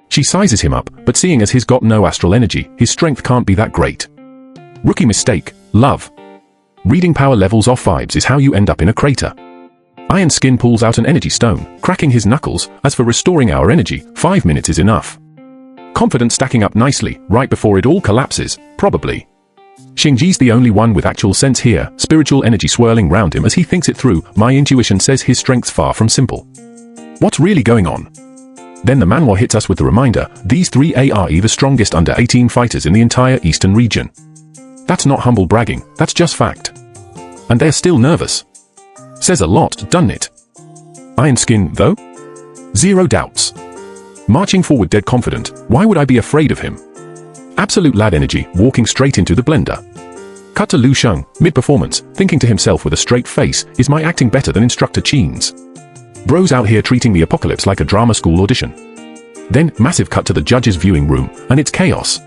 She sizes him up, but seeing as he's got no astral energy, his strength can't be that great. Rookie mistake, love. Reading power levels off vibes is how you end up in a crater. Iron Skin pulls out an energy stone, cracking his knuckles. As for restoring our energy, 5 minutes is enough. Confidence stacking up nicely, right before it all collapses, probably. Xingji's the only one with actual sense here, spiritual energy swirling round him as he thinks it through. My intuition says his strength's far from simple. What's really going on? Then the Manhwa hits us with the reminder, these three are the strongest under 18 fighters in the entire eastern region. That's not humble bragging, that's just fact. And they're still nervous. Says a lot, doesn't it? Iron Skin, though? Zero doubts. Marching forward dead confident, why would I be afraid of him? Absolute lad energy, walking straight into the blender. Cut to Lu Sheng, mid-performance, thinking to himself with a straight face, is my acting better than Instructor Chin's? Bro's out here treating the apocalypse like a drama school audition. Then, massive cut to the judge's viewing room, and it's chaos.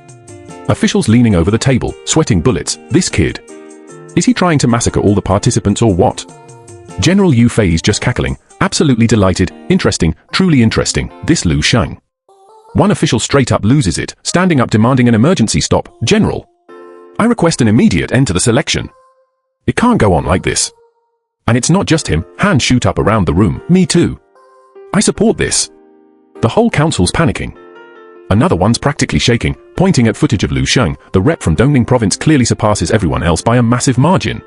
Officials leaning over the table, sweating bullets. This kid. Is he trying to massacre all the participants or what? General Yu Fei's just cackling, absolutely delighted, interesting, truly interesting, this Lu Sheng. One official straight up loses it, standing up demanding an emergency stop. General, I request an immediate end to the selection. It can't go on like this. And it's not just him, hands shoot up around the room, me too. I support this. The whole council's panicking. Another one's practically shaking, pointing at footage of Lu Sheng. The rep from Dongning province clearly surpasses everyone else by a massive margin.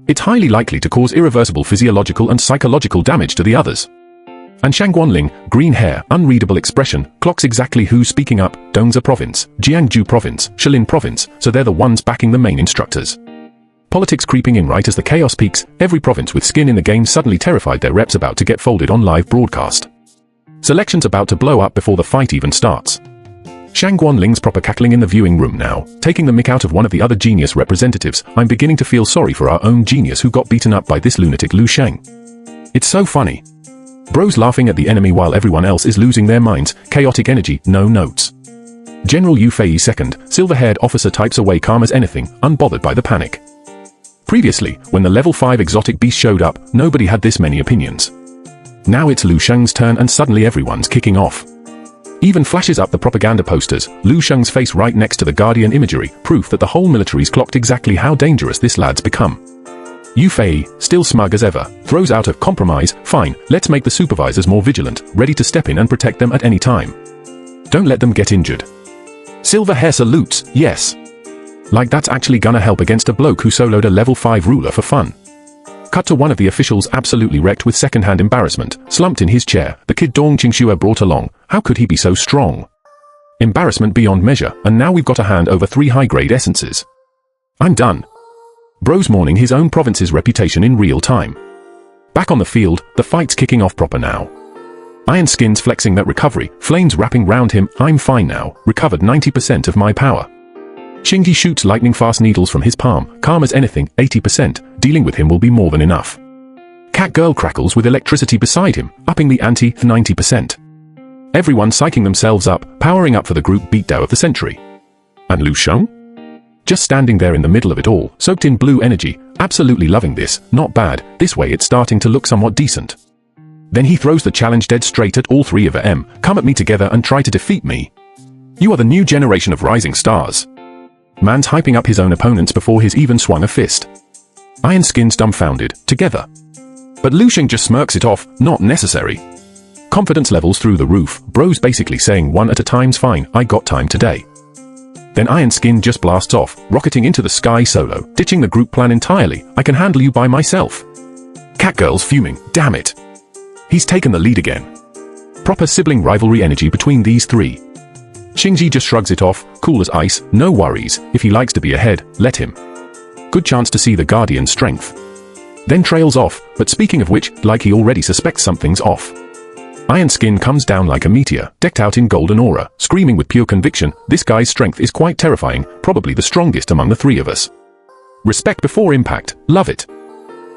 It's highly likely to cause irreversible physiological and psychological damage to the others. And Shangguanling, green hair, unreadable expression, clocks exactly who's speaking up. Dongza province, Jiangsu province, Shilin province, so they're the ones backing the main instructors. Politics creeping in right as the chaos peaks. Every province with skin in the game suddenly terrified their reps about to get folded on live broadcast. Selection's about to blow up before the fight even starts. Shangguanling's proper cackling in the viewing room now, taking the mick out of one of the other genius representatives. I'm beginning to feel sorry for our own genius who got beaten up by this lunatic Lu Sheng. It's so funny. Bro's laughing at the enemy while everyone else is losing their minds. Chaotic energy, no notes. General Yu Fei second, silver-haired officer types away calm as anything, unbothered by the panic. Previously, when the level 5 exotic beast showed up, nobody had this many opinions. Now it's Lu Sheng's turn and suddenly everyone's kicking off. Even flashes up the propaganda posters, Lu Sheng's face right next to the Guardian imagery, proof that the whole military's clocked exactly how dangerous this lad's become. Yu Fei, still smug as ever, throws out a compromise. Fine, let's make the supervisors more vigilant, ready to step in and protect them at any time. Don't let them get injured. Silver hair salutes, yes. Like that's actually gonna help against a bloke who soloed a level 5 ruler for fun. Cut to one of the officials absolutely wrecked with second-hand embarrassment, slumped in his chair, the kid Dong Qingxue brought along. How could he be so strong? Embarrassment beyond measure, and now we've got to hand over 3 high-grade essences. I'm done. Bro's mourning his own province's reputation in real time. Back on the field, the fight's kicking off proper now. Iron Skin's flexing that recovery, flames wrapping round him. I'm fine now, recovered 90% of my power. Xingji shoots lightning-fast needles from his palm, calm as anything, 80%, dealing with him will be more than enough. Cat Girl crackles with electricity beside him, upping the ante to 90%. Everyone psyching themselves up, powering up for the group beatdown of the century. And Lu Sheng? Just standing there in the middle of it all, soaked in blue energy, absolutely loving this, not bad, this way it's starting to look somewhat decent. Then he throws the challenge dead straight at all 3 of them. Come at me together and try to defeat me. You are the new generation of rising stars. Man's hyping up his own opponents before he's even swung a fist. Iron Skin's dumbfounded, together. But Lu Sheng just smirks it off, not necessary. Confidence levels through the roof, bro's basically saying one at a time's fine, I got time today. Then Iron Skin just blasts off, rocketing into the sky solo, ditching the group plan entirely. I can handle you by myself. Cat Girl's fuming, damn it. He's taken the lead again. Proper sibling rivalry energy between these 3. Xingji just shrugs it off, cool as ice, no worries, if he likes to be ahead, let him. Good chance to see the Guardian's strength. Then trails off, but speaking of which, like he already suspects something's off. Iron Skin comes down like a meteor, decked out in golden aura, screaming with pure conviction, this guy's strength is quite terrifying, probably the strongest among the 3 of us. Respect before impact, love it.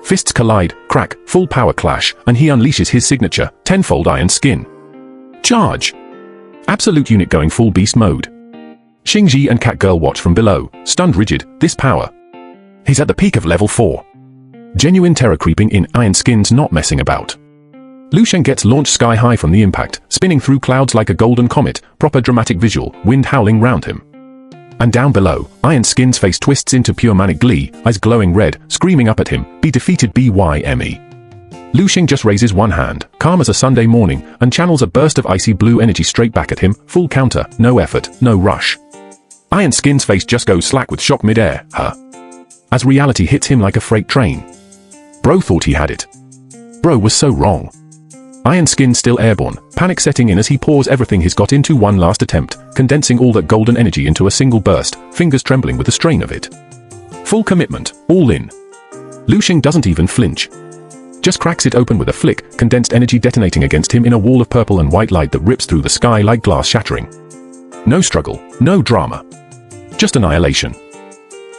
Fists collide, crack, full power clash, and he unleashes his signature, tenfold Iron Skin. Charge! Absolute unit going full beast mode. Xingji and Cat Girl watch from below, stunned rigid, this power. He's at the peak of level 4. Genuine terror creeping in, Iron Skin's not messing about. Lu Sheng gets launched sky high from the impact, spinning through clouds like a golden comet, proper dramatic visual, wind howling round him. And down below, Iron Skin's face twists into pure manic glee, eyes glowing red, screaming up at him, be defeated BYME. Lu Sheng just raises one hand, calm as a Sunday morning, and channels a burst of icy blue energy straight back at him, full counter, no effort, no rush. Iron Skin's face just goes slack with shock mid-air, as reality hits him like a freight train. Bro thought he had it. Bro was so wrong. Iron Skin still airborne, panic setting in as he pours everything he's got into one last attempt, condensing all that golden energy into a single burst, fingers trembling with the strain of it. Full commitment, all in. Lu Sheng doesn't even flinch. Just cracks it open with a flick, condensed energy detonating against him in a wall of purple and white light that rips through the sky like glass shattering. No struggle, no drama. Just annihilation.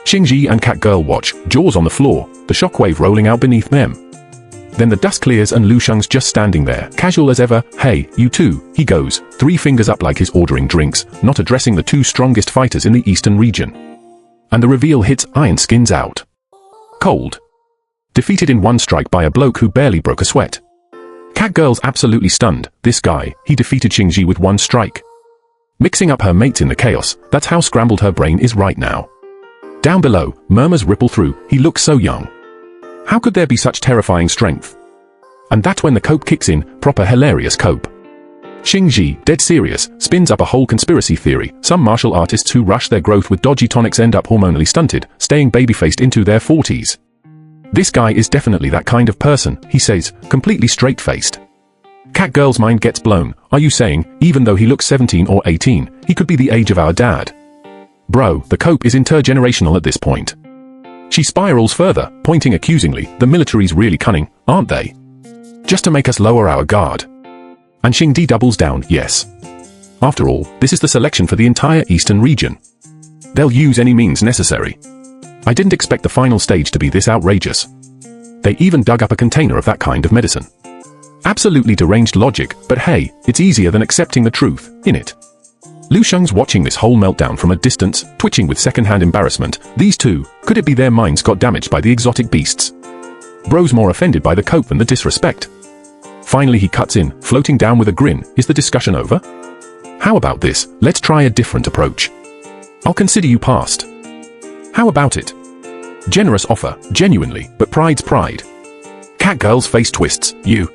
Xingji and Cat Girl watch, jaws on the floor, the shockwave rolling out beneath them. Then the dust clears and Lu Sheng's just standing there, casual as ever, hey, you too, he goes, 3 fingers up like he's ordering drinks, not addressing the 2 strongest fighters in the eastern region. And the reveal hits, Iron Skin's out. Cold. Defeated in one strike by a bloke who barely broke a sweat. Cat Girl's absolutely stunned, this guy, he defeated Xingji with one strike. Mixing up her mates in the chaos, that's how scrambled her brain is right now. Down below, murmurs ripple through, he looks so young. How could there be such terrifying strength? And that's when the cope kicks in, proper hilarious cope. Xingji, dead serious, spins up a whole conspiracy theory. Some martial artists who rush their growth with dodgy tonics end up hormonally stunted, staying baby-faced into their 40s. This guy is definitely that kind of person, he says, completely straight-faced. Cat Girl's mind gets blown. Are you saying, even though he looks 17 or 18, he could be the age of our dad? Bro, the cope is intergenerational at this point. She spirals further, pointing accusingly, the military's really cunning, aren't they? Just to make us lower our guard. And Xingdi doubles down, yes. After all, this is the selection for the entire eastern region. They'll use any means necessary. I didn't expect the final stage to be this outrageous. They even dug up a container of that kind of medicine. Absolutely deranged logic, but hey, it's easier than accepting the truth, innit? Lu Sheng's watching this whole meltdown from a distance, twitching with second-hand embarrassment. These 2, could it be their minds got damaged by the exotic beasts? Bro's more offended by the cope than the disrespect. Finally he cuts in, floating down with a grin. Is the discussion over? How about this, let's try a different approach. I'll consider you passed. How about it? Generous offer, genuinely, but pride's pride. Cat Girl's face twists, you.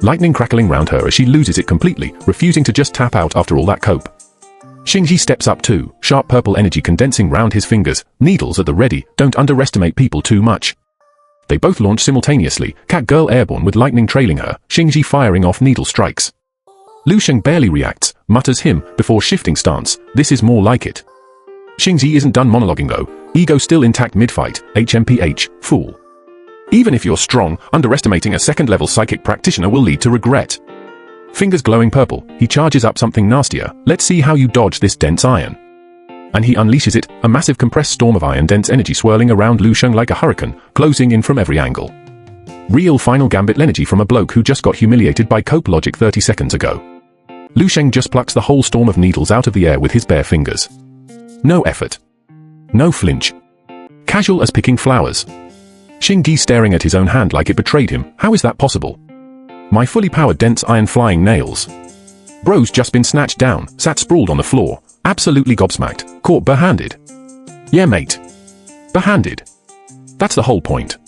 lightning crackling round her as she loses it completely, refusing to just tap out after all that cope. Xingji steps up too, sharp purple energy condensing round his fingers, needles at the ready. Don't underestimate people too much. They both launch simultaneously, Cat Girl airborne with lightning trailing her, Xingji firing off needle strikes. Lu Sheng barely reacts, mutters him, before shifting stance. This is more like it. Xingji isn't done monologuing though, ego still intact mid-fight, HMPH, fool. Even if you're strong, underestimating a second-level psychic practitioner will lead to regret. Fingers glowing purple, he charges up something nastier. Let's see how you dodge this dense iron. And he unleashes it, a massive compressed storm of iron dense energy swirling around Lu Sheng like a hurricane, closing in from every angle. Real final gambit energy from a bloke who just got humiliated by cope logic 30 seconds ago. Lu Sheng just plucks the whole storm of needles out of the air with his bare fingers. No effort. No flinch. Casual as picking flowers. Xingji staring at his own hand like it betrayed him. How is that possible? My fully powered dense iron flying nails. Bro's just been snatched down, sat sprawled on the floor, absolutely gobsmacked, caught bare-handed. Yeah mate. Bare-handed. That's the whole point.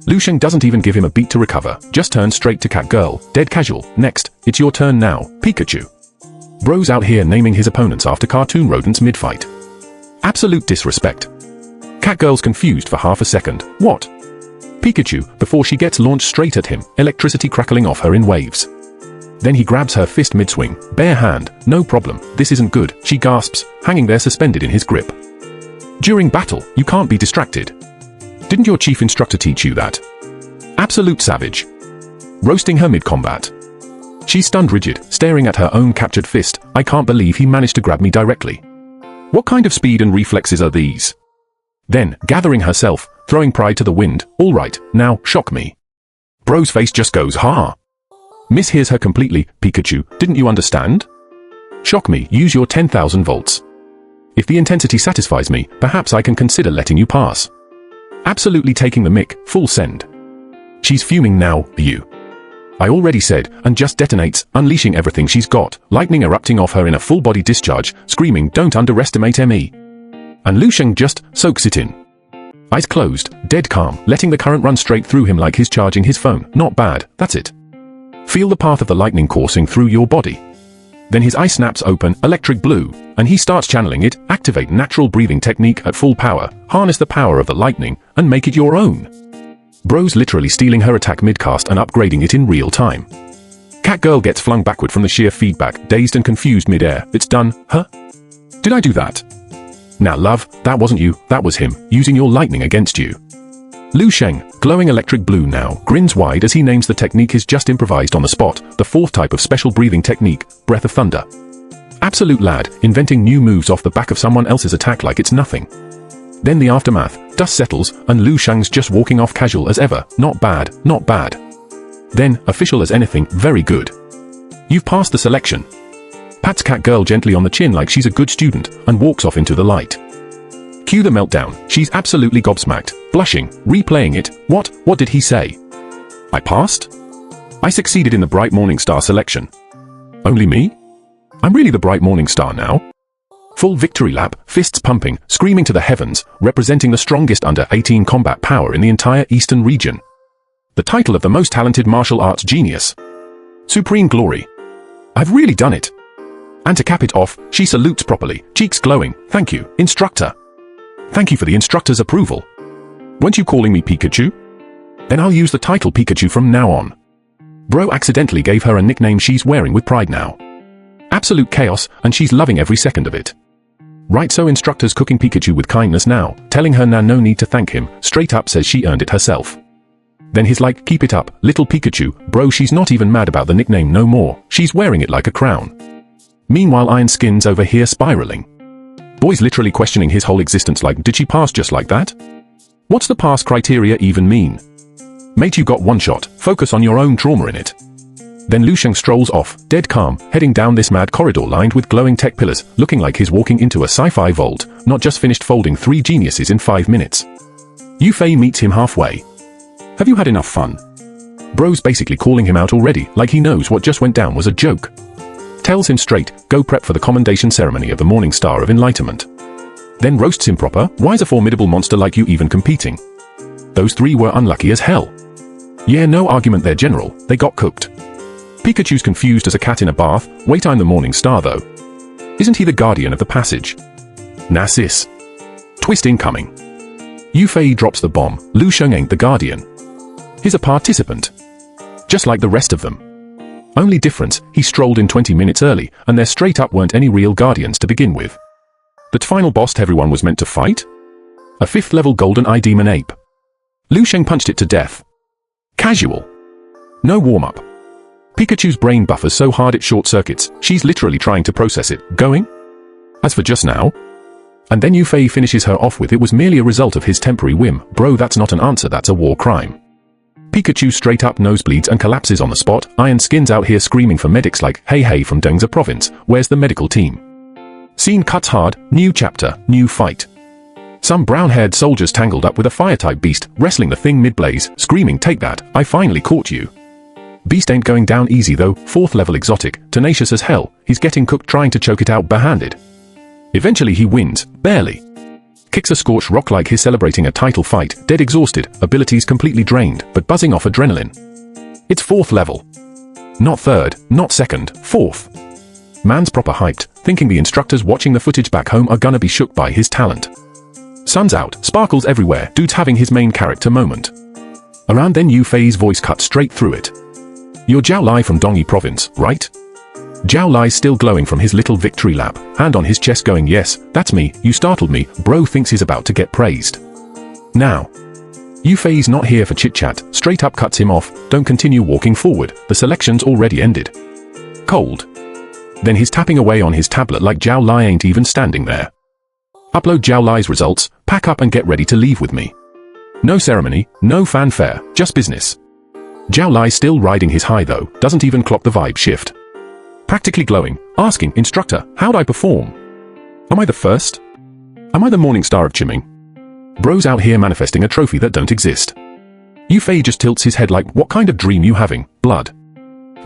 Lu Sheng doesn't even give him a beat to recover, just turns straight to Cat Girl, dead casual. Next, it's your turn now, Pikachu. Bro's out here naming his opponents after cartoon rodents mid-fight. Absolute disrespect. Cat Girl's confused for half a second. What? Pikachu, before she gets launched straight at him, electricity crackling off her in waves. Then he grabs her fist mid-swing, bare hand. No problem, this isn't good, she gasps, hanging there suspended in his grip. During battle, you can't be distracted. Didn't your chief instructor teach you that? Absolute savage. Roasting her mid-combat. She's stunned rigid, staring at her own captured fist. I can't believe he managed to grab me directly. What kind of speed and reflexes are these? Then, gathering herself, throwing pride to the wind. All right, now, shock me. Bro's face just goes, ha. Mishears her completely. Pikachu, didn't you understand? Shock me, use your 10,000 volts. If the intensity satisfies me, perhaps I can consider letting you pass. Absolutely taking the mick, full send. She's fuming now, you. I already said, and just detonates, unleashing everything she's got, lightning erupting off her in a full-body discharge, screaming, don't underestimate me. And Lu Sheng just soaks it in. Eyes closed, dead calm, letting the current run straight through him like he's charging his phone. Not bad, that's it. Feel the path of the lightning coursing through your body. Then his eye snaps open, electric blue, and he starts channeling it. Activate natural breathing technique at full power, harness the power of the lightning, and make it your own. Bro's literally stealing her attack mid-cast and upgrading it in real time. Cat Girl gets flung backward from the sheer feedback, dazed and confused mid-air. It's done, huh? Did I do that? Now love, that wasn't you, that was him, using your lightning against you. Lu Sheng, glowing electric blue now, grins wide as he names the technique is just improvised on the spot, the fourth type of special breathing technique, Breath of Thunder. Absolute lad, inventing new moves off the back of someone else's attack like it's nothing. Then the aftermath, dust settles, and Lu Sheng's just walking off casual as ever. Not bad, not bad. Then, official as anything, very good. You've passed the selection. Pats Cat Girl gently on the chin like she's a good student, and walks off into the light. Cue the meltdown. She's absolutely gobsmacked, blushing, replaying it. What did he say? I passed? I succeeded in the Bright Morning Star selection. Only me? I'm really the Bright Morning Star now? Full victory lap, fists pumping, screaming to the heavens, representing the strongest under 18 combat power in the entire Eastern region. The title of the most talented martial arts genius. Supreme glory. I've really done it. And to cap it off, she salutes properly, cheeks glowing. Thank you, instructor. Thank you for the instructor's approval. Weren't you calling me Pikachu? Then I'll use the title Pikachu from now on. Bro accidentally gave her a nickname she's wearing with pride now. Absolute chaos, and she's loving every second of it. Right, so instructor's cooking Pikachu with kindness now, telling her now no need to thank him, straight up says she earned it herself. Then he's like, keep it up, little Pikachu. Bro, she's not even mad about the nickname no more, she's wearing it like a crown. Meanwhile Iron Skin's over here spiraling. Boy's literally questioning his whole existence like, did she pass just like that? What's the pass criteria even mean? Mate, you got one shot, focus on your own trauma in it. Then Lu Sheng strolls off, dead calm, heading down this mad corridor lined with glowing tech pillars, looking like he's walking into a sci-fi vault, not just finished folding 3 geniuses in 5 minutes. Yufei meets him halfway. Have you had enough fun? Bro's basically calling him out already, like he knows what just went down was a joke. Tells him straight, go prep for the commendation ceremony of the Morning Star of Enlightenment. Then roasts him proper, why's a formidable monster like you even competing? Those 3 were unlucky as hell. Yeah, no argument there, General, they got cooked. Pikachu's confused as a cat in a bath. Wait, I'm the Morning Star though. Isn't he the guardian of the passage? Nassis. Twist incoming. Yufei drops the bomb. Lu Sheng ain't the guardian. He's a participant. Just like the rest of them. Only difference, he strolled in 20 minutes early, and there straight up weren't any real guardians to begin with. That final boss everyone was meant to fight? A 5th level golden eye demon ape. Lu Sheng punched it to death. Casual. No warm-up. Pikachu's brain buffers so hard it short-circuits, she's literally trying to process it. Going? As for just now? And then Yufei finishes her off with, it was merely a result of his temporary whim. Bro, that's not an answer, that's a war crime. Pikachu straight up nosebleeds and collapses on the spot. Iron Skin's out here screaming for medics like, hey from Dengza province, where's the medical team? Scene cuts hard, new chapter, new fight. Some brown-haired soldiers tangled up with a fire-type beast, wrestling the thing mid-blaze, screaming, take that, I finally caught you. Beast ain't going down easy though, 4th level exotic, tenacious as hell, he's getting cooked trying to choke it out barehanded. Eventually he wins, barely. Kicks a scorched rock like he's celebrating a title fight, dead exhausted, abilities completely drained, but buzzing off adrenaline. It's 4th level. Not 3rd, not 2nd, 4th. Man's proper hyped, thinking the instructors watching the footage back home are gonna be shook by his talent. Sun's out, sparkles everywhere, dude's having his main character moment. Around then Yufei's voice cut straight through it. You're Zhao Lai from Dongyi province, right? Zhao Lai's still glowing from his little victory lap, hand on his chest going, yes, that's me, you startled me. Bro thinks he's about to get praised. Now. Yufei's not here for chit-chat, straight up cuts him off, don't continue walking forward, the selection's already ended. Cold. Then he's tapping away on his tablet like Zhao Lai ain't even standing there. Upload Zhao Lai's results, pack up and get ready to leave with me. No ceremony, no fanfare, just business. Zhao Lai's still riding his high though, doesn't even clock the vibe shift. Practically glowing, asking, instructor, how'd I perform? Am I the first? Am I the Morning Star of Chiming? Bro's out here manifesting a trophy that don't exist. Yufei just tilts his head like, what kind of dream you having, blood?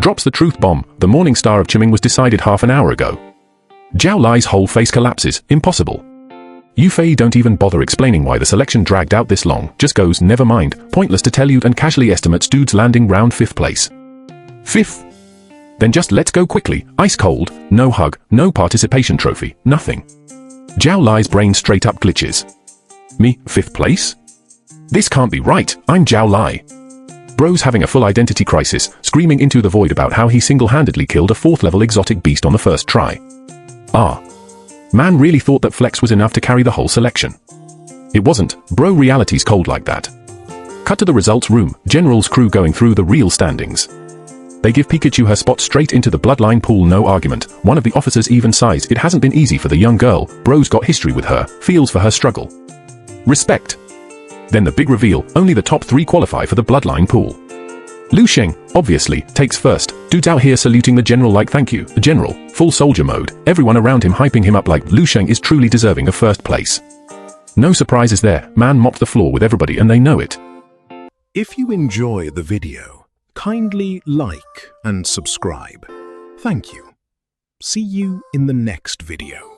Drops the truth bomb, the Morning Star of Chiming was decided half an hour ago. Zhao Lai's whole face collapses, impossible. Yufei don't even bother explaining why the selection dragged out this long, just goes, never mind, pointless to tell you, and casually estimates dude's landing round 5th place. 5th? Then just let's go quickly, ice cold, no hug, no participation trophy, nothing. Zhao Lai's brain straight up glitches. Me, 5th place? This can't be right, I'm Zhao Lai. Bro's having a full identity crisis, screaming into the void about how he single-handedly killed a 4th level exotic beast on the first try. Man really thought that flex was enough to carry the whole selection. It wasn't, bro, reality's cold like that. Cut to the results room, General's crew going through the real standings. They give Pikachu her spot straight into the bloodline pool, no argument. One of the officers even sighs, it hasn't been easy for the young girl, bro's got history with her, feels for her struggle. Respect. Then the big reveal, only the top 3 qualify for the bloodline pool. Lu Sheng, obviously, takes first. Dude's out here saluting the general like, thank you, the general, full soldier mode, everyone around him hyping him up like Lu Sheng is truly deserving of 1st place. No surprises there, man mopped the floor with everybody and they know it. If you enjoy the video, kindly like and subscribe. Thank you. See you in the next video.